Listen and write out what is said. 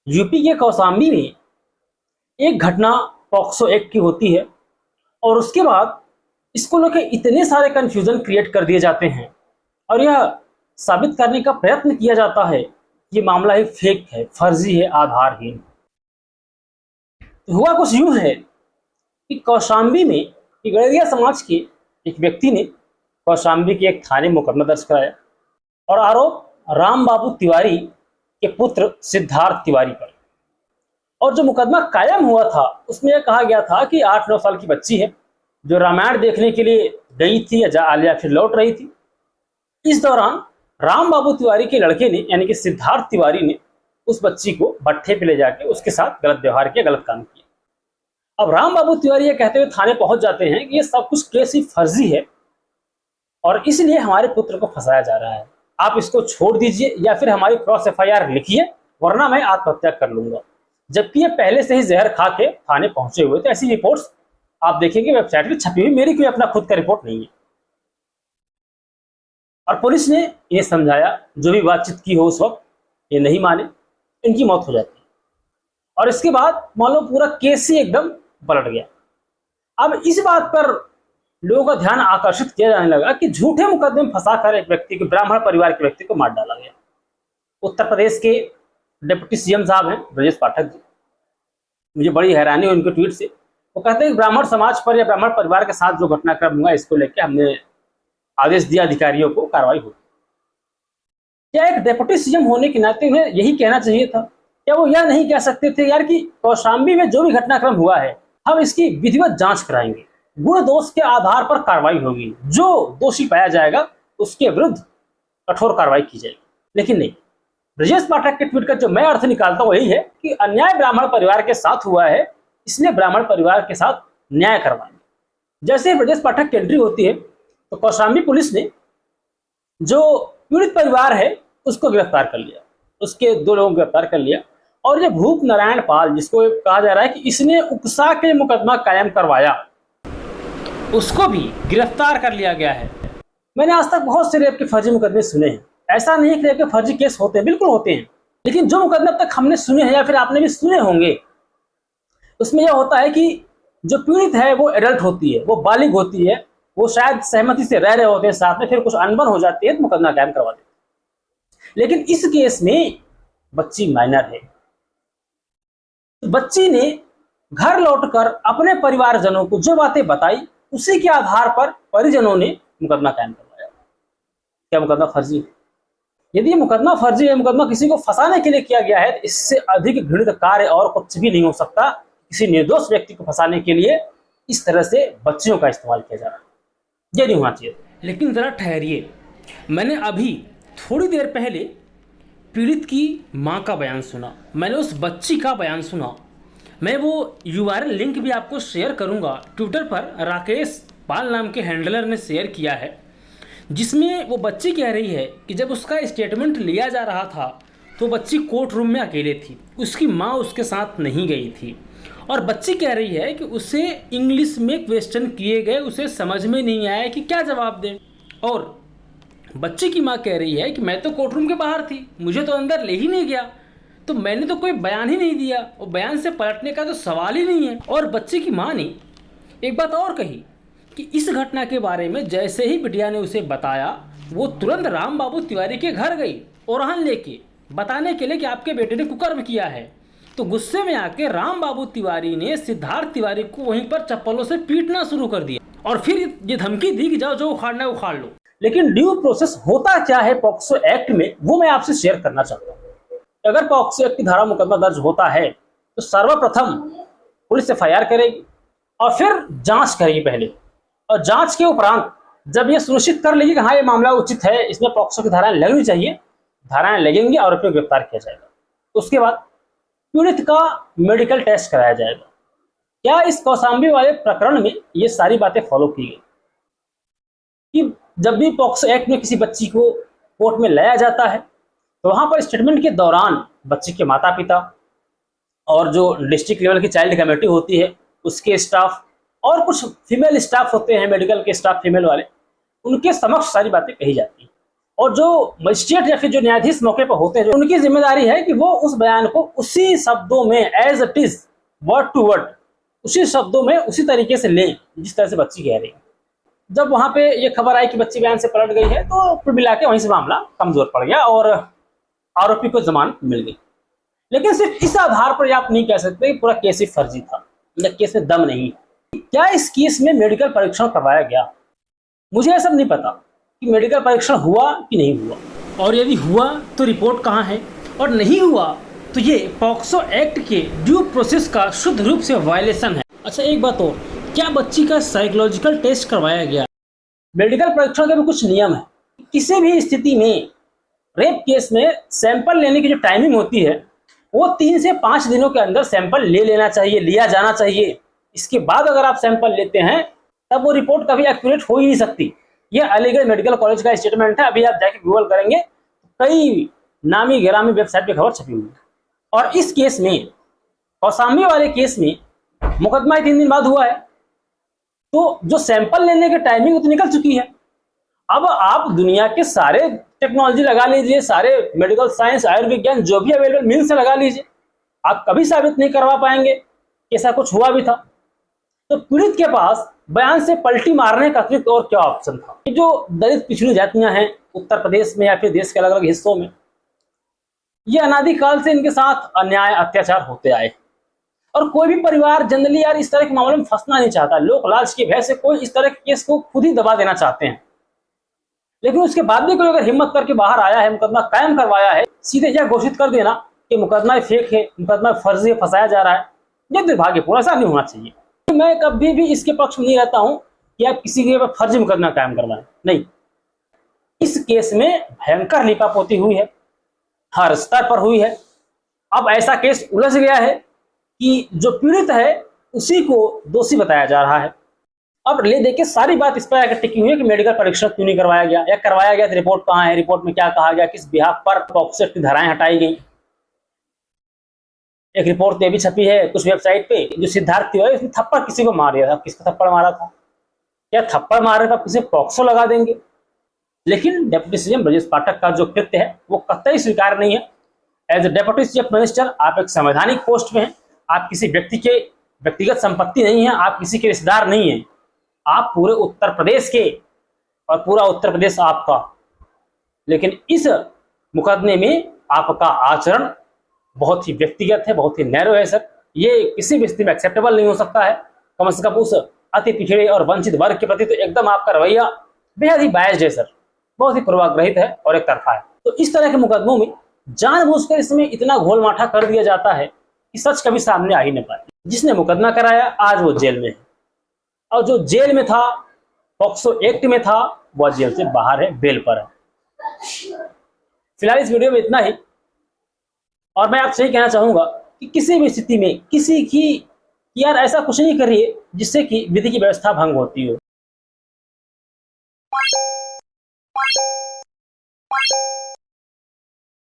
UP के कौशाम्बी में एक घटना पॉक्सो एक्ट की होती है और उसके बाद इसको लेकर इतने सारे कंफ्यूजन क्रिएट कर दिए जाते हैं और यह साबित करने का प्रयत्न किया जाता है कि ये मामला एक फेक है, फर्जी है, आधारहीन। तो हुआ कुछ यूं है कि कौशाम्बी में गड़ेरिया समाज के एक व्यक्ति ने कौशाम्बी के एक थाने में मुकदमा दर्ज कराया और आरोप राम बाबू तिवारी के पुत्र सिद्धार्थ तिवारी पर। और जो मुकदमा कायम हुआ था उसमें यह कहा गया था कि 8-9 साल की बच्ची है जो रामायण देखने के लिए गई थी या फिर लौट रही थी। इस दौरान राम बाबू तिवारी के लड़के ने यानी कि सिद्धार्थ तिवारी ने उस बच्ची को भट्ठे पे ले जाके उसके साथ गलत व्यवहार किया, गलत काम किया। अब राम बाबू तिवारी ये कहते हुए थाने पहुंच जाते हैं कि ये सब कुछ केस ही फर्जी है और इसलिए हमारे पुत्र को फंसाया जा रहा है, आप इसको छोड़ दीजिए या फिर हमारी क्रॉस FIR लिखिए वरना मैं आत्महत्या कर लूंगा। जबकि ये पहले से ही जहर खा के थाने पहुंचे हुए थे। ऐसी रिपोर्ट्स आप देखेंगे वेबसाइट पर छपी हुई, मेरी कोई अपना खुद का रिपोर्ट नहीं है। और पुलिस ने ये समझाया, जो भी बातचीत की हो उस वक्त, ये नहीं माने, इनकी मौत हो जाती है। और इसके बाद मान लो पूरा केस ही एकदम पलट गया। अब इस बात पर लोगों का ध्यान आकर्षित किया जाने लगा कि झूठे मुकदमे में फंसाकर एक व्यक्ति को, ब्राह्मण परिवार के व्यक्ति को मार डाला गया। उत्तर प्रदेश के डिप्टी CM साहब हैं ब्रजेश पाठक जी, मुझे बड़ी हैरानी हुई उनके ट्वीट से। वो कहते हैं कि ब्राह्मण समाज पर या ब्राह्मण परिवार के साथ जो घटनाक्रम हुआ इसको लेकर हमने आदेश दिया अधिकारियों को, कार्रवाई होगी। क्या एक डिप्टी CM होने के नाते उन्हें यही कहना चाहिए था? क्या वो यह नहीं कह सकते थे यार कि कौशाम्बी में जो भी घटनाक्रम हुआ है हम इसकी विधिवत जांच कराएंगे, गुण दोष के आधार पर कार्रवाई होगी, जो दोषी पाया जाएगा उसके विरुद्ध कठोर कार्रवाई की जाएगी। लेकिन नहीं, ब्रजेश पाठक के ट्वीट का जो मैं अर्थ निकालता हूं वही है कि अन्याय ब्राह्मण परिवार के साथ हुआ है, इसलिए ब्राह्मण परिवार के साथ न्याय करवाएंगे। जैसे ही ब्रजेश पाठक की एंट्री होती है तो कौशाम्बी पुलिस ने जो पीड़ित परिवार है उसको गिरफ्तार कर लिया, उसके 2 लोगों को गिरफ्तार कर लिया। और ये भूप नारायण पाल, जिसको कहा जा रहा है कि इसने उकसा के मुकदमा कायम करवाया, उसको भी गिरफ्तार कर लिया गया है। मैंने आज तक बहुत से रेप के फर्जी मुकदमे सुने हैं, ऐसा नहीं है कि रेप के फर्जी केस होते हैं, बिल्कुल होते हैं, लेकिन जो मुकदमे अब तक हमने सुने हैं या फिर आपने भी सुने होंगे उसमें यह होता है कि जो पीड़ित है वो एडल्ट होती है, वो बालिग होती है, वो शायद सहमति से रह रहे होते हैं साथ में, फिर कुछ अनबन हो जाती है तो मुकदमा कायम करवा देते हैं। लेकिन इस केस में बच्ची माइनर है। बच्ची ने घर लौटकर अपने परिवारजनों को जो बातें बताई उसी के आधार पर परिजनों ने मुकदमा कायम करवाया। क्या मुकदमा फर्जी है? यदि मुकदमा फर्जी है, मुकदमा किसी को फंसाने के लिए किया गया है, तो इससे अधिक घृणित कार्य और कुछ भी नहीं हो सकता। किसी निर्दोष व्यक्ति को फंसाने के लिए इस तरह से बच्चियों का इस्तेमाल किया जा रहा है, ये नहीं होना चाहिए। लेकिन जरा ठहरिए, मैंने अभी थोड़ी देर पहले पीड़ित की मां का बयान सुना, मैंने उस बच्ची का बयान सुना। मैं वो URL लिंक भी आपको शेयर करूंगा, ट्विटर पर राकेश पाल नाम के हैंडलर ने शेयर किया है, जिसमें वो बच्ची कह रही है कि जब उसका स्टेटमेंट लिया जा रहा था तो बच्ची कोर्ट रूम में अकेले थी, उसकी माँ उसके साथ नहीं गई थी। और बच्ची कह रही है कि उसे इंग्लिश में क्वेश्चन किए गए, उसे समझ में नहीं आया कि क्या जवाब दें। और बच्ची की माँ कह रही है कि मैं तो कोर्ट रूम के बाहर थी, मुझे तो अंदर ले ही नहीं गया, तो मैंने तो कोई बयान ही नहीं दिया, और बयान से पलटने का तो सवाल ही नहीं है। और बच्ची की माँ ने एक बात और कही कि इस घटना के बारे में जैसे ही बिटिया ने उसे बताया, वो तुरंत राम बाबू तिवारी के घर गई ओरहन लेके, बताने के लिए कि आपके बेटे ने कुकर्म किया है। तो गुस्से में आके राम बाबू तिवारी ने सिद्धार्थ तिवारी को वहीं पर चप्पलों से पीटना शुरू कर दिया और फिर ये धमकी दी कि जाओ जो उखाड़ना है उखाड़ लो। लेकिन ड्यू प्रोसेस होता क्या है पॉक्सो एक्ट में, वो मैं आपसे शेयर करना चाहता हूँ। अगर पॉक्सो एक्ट की धारा मुकदमा दर्ज होता है तो सर्वप्रथम पुलिस FIR करेगी और फिर जांच करेगी पहले, और जांच के उपरांत जब ये सुनिश्चित कर लेगी कि हाँ ये मामला उचित है, इसमें पॉक्सो की धाराएं लगनी चाहिए, धाराएं लगेंगी और फिर गिरफ्तार किया जाएगा। उसके बाद पीड़ित का मेडिकल टेस्ट कराया जाएगा। क्या इस कौशाम्बी वाले प्रकरण में ये सारी बातें फॉलो की गई कि जब भी पॉक्सो एक्ट में किसी बच्ची को कोर्ट में लाया जाता है तो वहां पर स्टेटमेंट के दौरान बच्ची के माता पिता और जो डिस्ट्रिक्ट लेवल की चाइल्ड कमेटी होती है उसके स्टाफ और कुछ फीमेल स्टाफ होते हैं, मेडिकल के स्टाफ फीमेल वाले, उनके समक्ष सारी बातें कही जाती हैं। और जो मजिस्ट्रेट या फिर जो न्यायाधीश मौके पर होते हैं, जो उनकी जिम्मेदारी है कि वो उस बयान को उसी शब्दों में as it is word to word उसी शब्दों में उसी तरीके से लें जिस तरह से बच्ची कह रही है। जब वहां पे ये खबर आई कि बच्ची बयान से पलट गई है तो कुल मिला के वहीं से मामला कमजोर पड़ गया और आरोपी को जमानत मिल गई। लेकिन सिर्फ इस आधार पर आप नहीं कह सकते कि पूरा केस ही फर्जी था या केस में दम नहीं। क्या इस केस में मेडिकल परीक्षण करवाया गया? मुझे यह सब नहीं पता कि मेडिकल परीक्षण हुआ कि नहीं हुआ, और यदि हुआ तो रिपोर्ट कहाँ है, और नहीं हुआ तो ये पॉक्सो एक्ट के ड्यू प्रोसेस का शुद्ध रूप से वायलेशन है। अच्छा एक बात और, क्या बच्ची का साइकोलॉजिकल टेस्ट करवाया गया? मेडिकल परीक्षण के भी कुछ नियम है। किसी भी स्थिति में रेप केस में सैंपल लेने की जो टाइमिंग होती है वो 3 से 5 दिनों के अंदर सैंपल ले लेना चाहिए, लिया जाना चाहिए। इसके बाद अगर आप सैंपल लेते हैं तब वो रिपोर्ट कभी एक्यूरेट हो ही नहीं सकती। यह अलीगढ़ मेडिकल कॉलेज का स्टेटमेंट है। अभी आप जाके गूगल करेंगे कई नामी गिरामी वेबसाइट पे खबर छपी हुई है। और इस केस में, कौशाम्बी वाले केस में मुकदमा 3 दिन बाद हुआ है, तो जो सैंपल लेने की टाइमिंग तो निकल चुकी है। अब आप दुनिया के सारे टेक्नोलॉजी लगा लीजिए, सारे मेडिकल साइंस, आयुर्विज्ञान जो भी अवेलेबल मिल से लगा लीजिए, आप कभी साबित नहीं करवा पाएंगे कि ऐसा कुछ हुआ भी था। तो पीड़ित के पास बयान से पलटी मारने का अतिरिक्त और क्या ऑप्शन था? जो दलित पिछड़ी जातियां हैं उत्तर प्रदेश में या फिर देश के अलग अलग हिस्सों में, ये अनादिकाल से इनके साथ अन्याय अत्याचार होते आए और कोई भी परिवार जनरली यार इस तरह के मामले में फंसना नहीं चाहता। लोक लालच की भय से कोई इस तरह के केस को खुद ही दबा देना चाहते हैं। लेकिन उसके बाद भी कोई अगर हिम्मत करके बाहर आया है, मुकदमा कायम करवाया है, सीधे यह घोषित कर देना कि मुकदमा फेक है, मुकदमा फर्जी है, फंसाया जा रहा है, यह दुर्भाग्यपूर्ण। ऐसा नहीं होना चाहिए। मैं कभी भी इसके पक्ष में नहीं रहता हूं कि आप किसी के फर्जी मुकदमा कायम करवाएं, नहीं। इस केस में भयंकर लीपापोती हुई है, हर स्तर पर हुई है। अब ऐसा केस उलझ गया है कि जो पीड़ित है उसी को दोषी बताया जा रहा है। अब ले देखिए सारी बात इस पर आकर टिकी हुई है कि मेडिकल परीक्षण क्यों नहीं करवाया गया, या करवाया गया तो रिपोर्ट कहाँ है, रिपोर्ट में क्या कहा गया, किस बिहाफ पर पॉक्सो एक्ट की धाराएं हटाई गई। एक रिपोर्ट तो भी छपी है कुछ वेबसाइट पे, जो सिद्धार्थ तिवारी उसने थप्पड़ किसी को मार दिया था। किसको थप्पड़ मारा था? क्या थप्पड़ मारे था किसी पॉक्सो लगा देंगे? लेकिन डिप्टी सीएम ब्रजेश पाठक का जो कृत्य है वो कतई स्वीकार नहीं है। As a deputy chief minister आप एक संवैधानिक पोस्ट में हैं, आप किसी व्यक्ति के व्यक्तिगत संपत्ति नहीं है, आप किसी के रिश्तेदार नहीं है, आप पूरे उत्तर प्रदेश के और पूरा उत्तर प्रदेश आपका। लेकिन इस मुकदमे में आपका आचरण बहुत ही व्यक्तिगत है, बहुत ही नैरो है सर। ये किसी भी स्थिति में एक्सेप्टेबल नहीं हो सकता है। कम से कम उस अति पिछड़े और वंचित वर्ग के प्रति तो एकदम आपका रवैया बेहद ही बायस्ड है सर, बहुत ही पूर्वाग्रहित है और एक तरफा है। तो इस तरह के मुकदमों में जानबूझकर इसमें इतना घोल माठा कर दिया जाता है कि सच कभी सामने आ ही नहीं पाए। जिसने मुकदमा कराया आज वो जेल में है, और जो जेल में था, पॉक्सो एक्ट में था, वह जेल से बाहर है, बेल पर है। फिलहाल इस वीडियो में इतना ही, और मैं आपसे यही कहना चाहूंगा कि किसी भी स्थिति में किसी की यार ऐसा कुछ नहीं करिए जिससे कि विधि की व्यवस्था भंग होती हो।